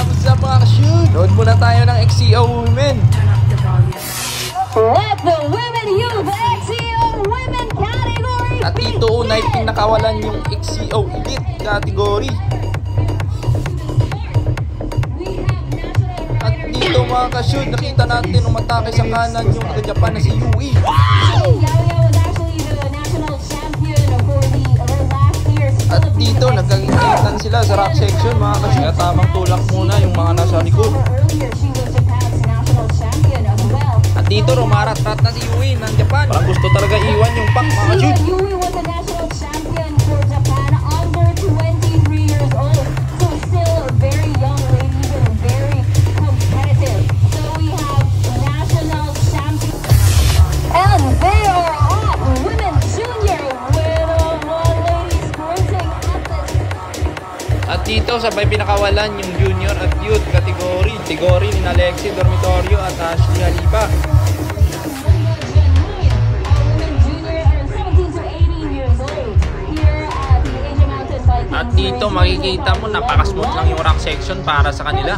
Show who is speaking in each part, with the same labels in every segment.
Speaker 1: What's up mga ka-shoot? Nood muna tayo ng XCO Women.
Speaker 2: Let the women youth XCO Women category.
Speaker 1: At dito unay pinakawalan yung XCO Elite category. At dito mga ka-shoot, nakita natin umatake sa kanan yung taga-Japan na si Yui. At dito nagkagitan sila sa rock section mga ka-shoot. Kaya tamang tulak muna yung mga nasa likod. At dito rumarat-rat na si Yui ng Japan. Parang gusto talaga iwan yung pack mga ka-shoot.
Speaker 2: Yui was the national champion for Japan, under 23 years old. So still a very young lady and very competitive. So we have national champion. And they are off. Women junior with one ladies cruising at this.
Speaker 1: At dito sabay pinakawalan yung junior at youth category. Category ni Alexi Dormitorio at Ashley Haliba. At dito makikita mo napaka-smooth lang yung rock section para sa kanila.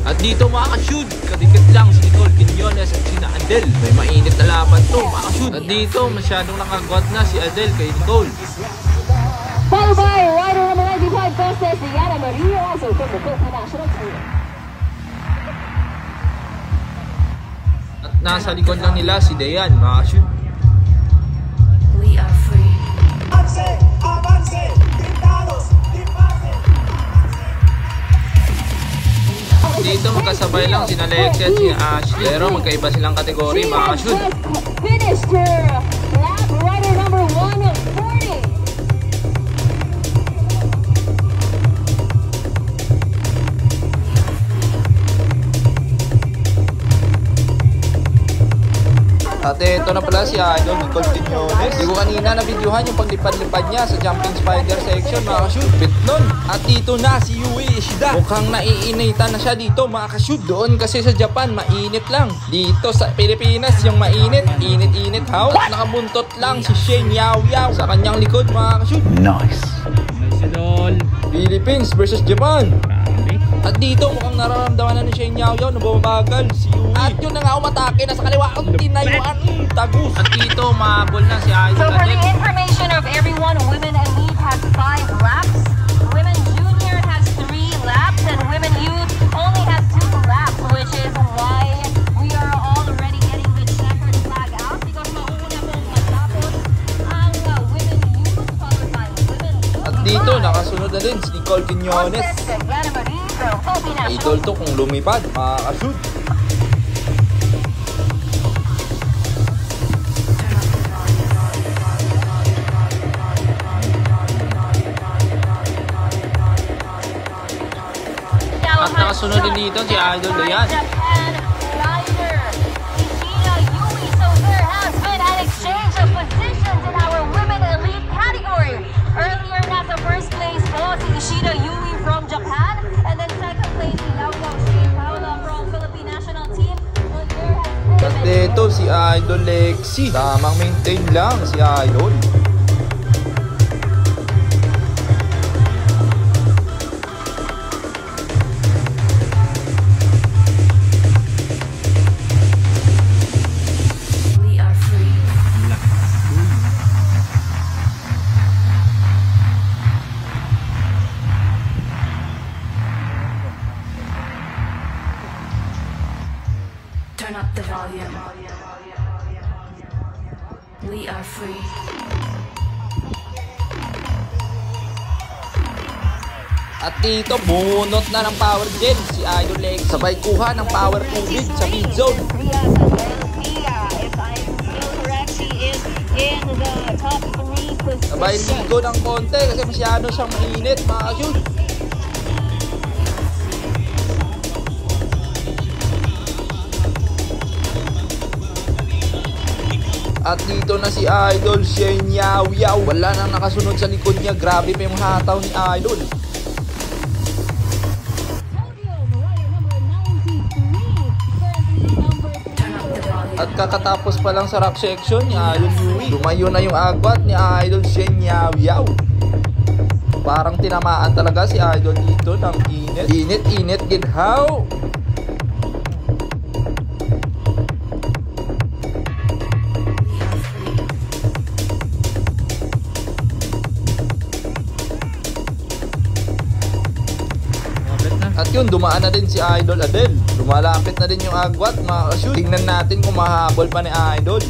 Speaker 1: At dito makaka-shoot, kadikit lang si Nicole Quiñones at si Adele. May mainit na laban to makaka-shoot. At dito masyadong nakagot na si Adele kay Nicole.
Speaker 2: Followed by rider number 95, Costes Diana Maria, also from the Philippine national team.
Speaker 1: At nasa likod lang nila si Dayan, makaka-shoot.
Speaker 3: We are free.
Speaker 1: Dito magkasabay lang si Alexia at si Ashley. Pero magkaiba silang kategory, makaka-shoot.
Speaker 2: Finished her lap, rider number 140.
Speaker 1: At ito na pala si Idol Nicole Quiñones. Hindi ko kanina na-videohan yung paglipad-lipad niya sa jumping spider section, mga ka-shoot. Bit nun. At dito na si Yui Ishida. Mukhang naiinitan na siya dito, mga ka-shoot. Doon kasi sa Japan, mainit lang. Dito sa Pilipinas, yung mainit, init-init house. Nakabuntot lang si Shane Yao Yao sa kanyang likod, mga ka-shoot.
Speaker 4: Nice.
Speaker 5: Nice idol.
Speaker 1: Philippines versus Japan. At dito mukhang nararamdaman na ni Shane Yao Yao na bumabagal si Yui. At yun na nga umatake na sa kaliwa. Ang tinayuan. Tagus. At dito mahabol na si Idol.
Speaker 2: So for the
Speaker 1: Adele.
Speaker 2: information of everyone, women elite has 5 laps, women junior has 3 laps, and women youth only has 2 laps, which is why we are already getting the checkered flag out, because mauna pong matapos ang women youth, followed by women junior.
Speaker 1: At dito nakasunod na din si Nicole Quiñones. Idol to kung lumipad, makaka-shoot. At nakasunod din dito si Idol Dayan.
Speaker 2: So there has been an exchange of positions in our women elite category. Earlier nasa first place po si Ishida Yui from Japan, and then second place si Yao Yao Shane Paula from Philippine national team.
Speaker 1: At dito si Idol Lexi. Tamang maintain lang si Idol.
Speaker 3: We are free. Turn up the volume. We are free.
Speaker 1: At dito bunot na ng power gel si Idol Lexi. Sabay kuha ng power tubig sa mid zone.
Speaker 2: If I'm still correct, she is in the top 3 position.
Speaker 1: Sabay ligo ng konti kasi masyado siyang mainit, mga ka-shoot. At dito na si Idol Shane Yao Yao. Wala nang nakasunod sa likod niya. Grabe pa yung hataw ni Idol.
Speaker 2: Podium rider number 93,
Speaker 1: At kakatapos pa lang sa rock section ni Idol Yui, lumayo na yung agwat ni Idol Shen Yao Yao. Parang tinamaan talaga si Idol dito ng init. Init, gidhaw! At yun, dumaan na din si Idol Adel. Lumalapit na din yung agwat, mga ka-shoot. Tingnan natin kung mahabol pa ni Idol.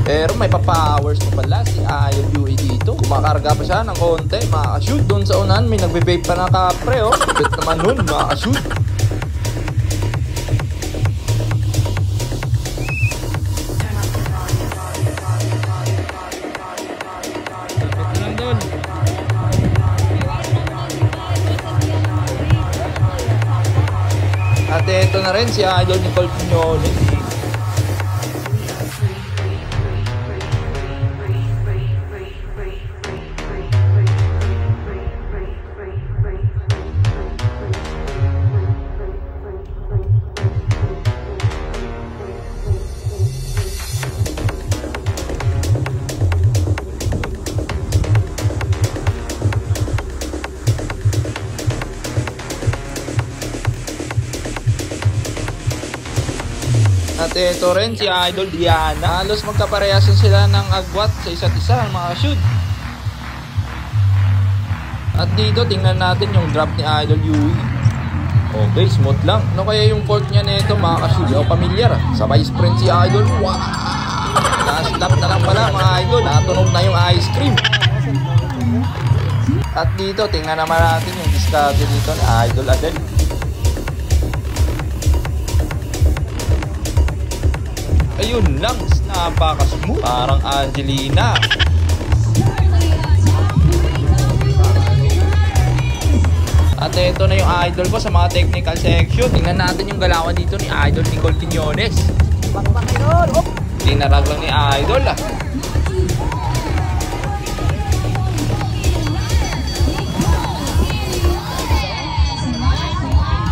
Speaker 1: Pero may pa-powers pa pala si Idol Yui dito. Kumakarga pa siya ng konti, mga ka-shoot. Doon sa unahan, may nagbe-vape pa na kapre, oh. Bit naman nun, mga ka-shoot. At ito na rin si Idol Nicole Quiñones. At ito rin si Idol Diana. Halos magkaparehasan sila ng agwat sa isa't isa, mga ka-shoot. At dito tingnan natin yung drop ni Idol Yui. Okay, smooth lang. Ano kaya yung fault niya nito, mga ka-shoot? O pamilyar. Sabay sprint si Idol. Wow! Last lap na lang pala, mga Idol. Natunog na yung ice cream. At dito tingnan naman natin yung discarded dito ni Idol Adel. Ayun lang, napaka-smooth. Parang Angelina. At ito na yung idol ko sa mga technical section. Tingnan natin yung galawan dito ni Idol Nicole Quiñones. Tinarag lang ni Idol, ah.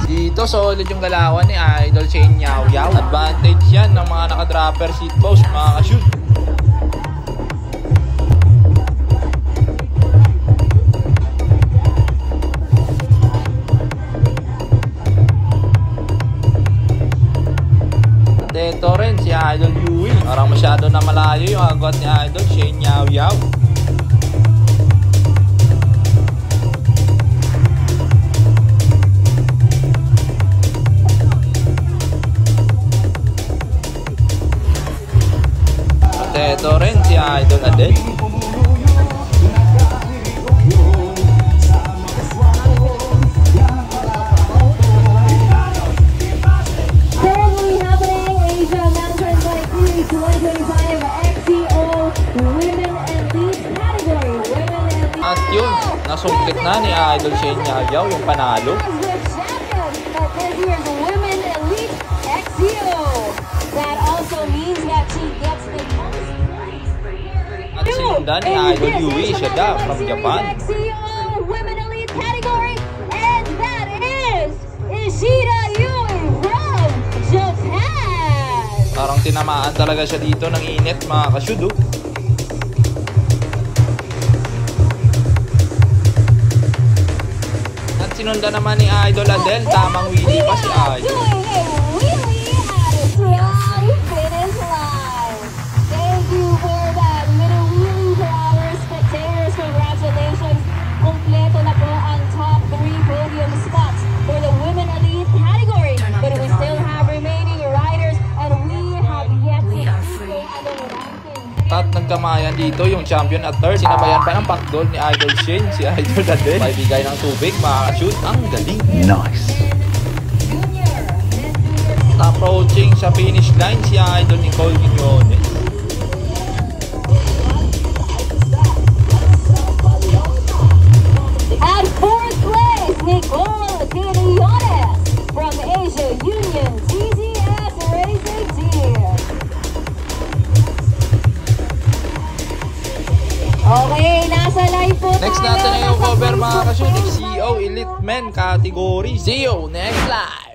Speaker 1: Dito solid yung galawan ni Idol Shen Yao Yao. Advantage yan ng mga naka-dropper seat post, mga ka-shoot. At ito rin si Idol Yui. Parang masyado na malayo yung agwat ni Idol Shen Yao Yao. Ito rin si Idol Adel.
Speaker 2: Currently happening Asia Lantern Bike Series 2025 XCO Women Elite Category.
Speaker 1: At yun, nasungkit na ni Idol Shen Yao Yao yung panalo.
Speaker 2: This year's Women Elite XCO. That also means that she gets the most.
Speaker 1: At sinundan ni Idol Yui Ishida from Japan.
Speaker 2: XCO Women Elite Category, and that is Ishida Yui from Japan.
Speaker 1: Parang tinamaan talaga siya dito ng init, mga ka-shoot, oh. At sinundan naman ni Idol Adel, tamang wheelie pa si Idol.
Speaker 2: Doing a wheelie at a strong finish line. Thank you for that little wheelie for our spectators. Congratulations. Kompleto na po ang top 3 podium spots for the Women Elite category. But we still have remaining riders and we have yet to see the ranking.
Speaker 1: At nagkamayan dito yung champion at third. Sinabayan pa ng pakdol ni Idol Shen, si Idol Adel. May bigay ng tubig, mga ka-shoot. Ang galing.
Speaker 4: Nice.
Speaker 1: Approaching sa finish line si Idol Nicole Quiñones.
Speaker 2: At fourth place, Nicole Quiñones from Asia Union TZS Racing Team. Okay, nasa live po tayo.
Speaker 1: Next natin ay yung cover, mga ka-shoot, XCO Elite Men category. See you next live!